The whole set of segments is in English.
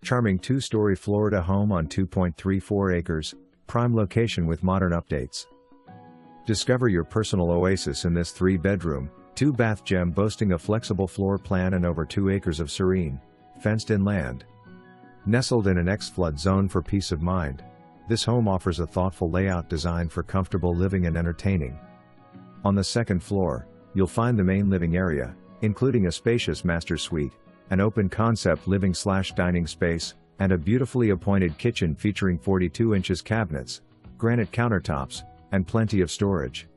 Charming two-story Florida home on 2.34 acres, prime location with modern updates. Discover your personal oasis in this 3-bedroom, 2-bath gem boasting a flexible floor plan and over 2 acres of serene, fenced-in land. Nestled in an ex-flood zone for peace of mind, this home offers a thoughtful layout designed for comfortable living and entertaining. On the second floor, you'll find the main living area, including a spacious master suite, an open-concept living/dining space, and a beautifully appointed kitchen featuring 42 inches cabinets, granite countertops, and plenty of storage.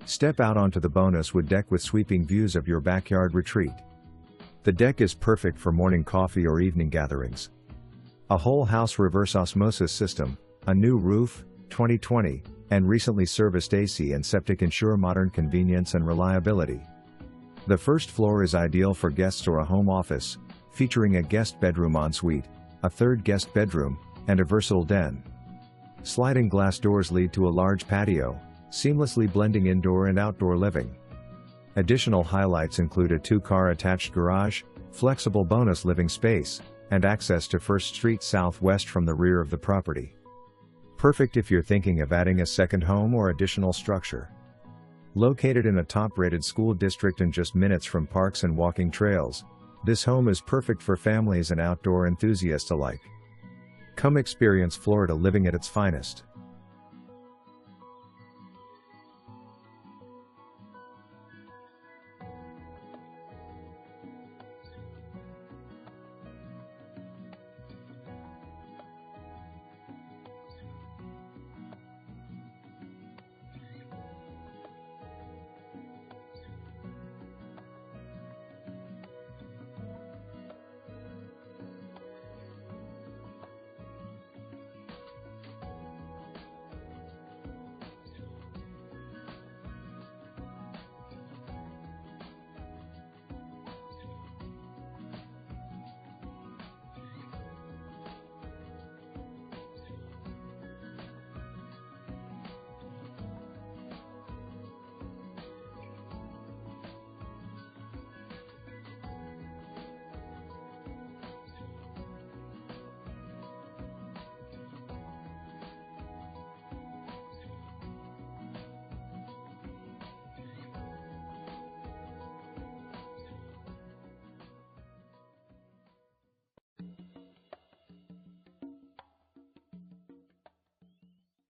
Step out onto the bonus wood deck with sweeping views of your backyard retreat. The deck is perfect for morning coffee or evening gatherings. A whole house reverse osmosis system, a new roof, 2020, and recently serviced AC and septic ensure modern convenience and reliability. The first floor is ideal for guests or a home office, featuring a guest bedroom ensuite, a third guest bedroom, and a versatile den. Sliding glass doors lead to a large patio, seamlessly blending indoor and outdoor living. Additional highlights include a 2-car attached garage, flexible bonus living space, and access to First Street Southwest from the rear of the property. Perfect if you're thinking of adding a second home or additional structure. Located in a top-rated school district and just minutes from parks and walking trails, this home is perfect for families and outdoor enthusiasts alike. Come experience Florida living at its finest.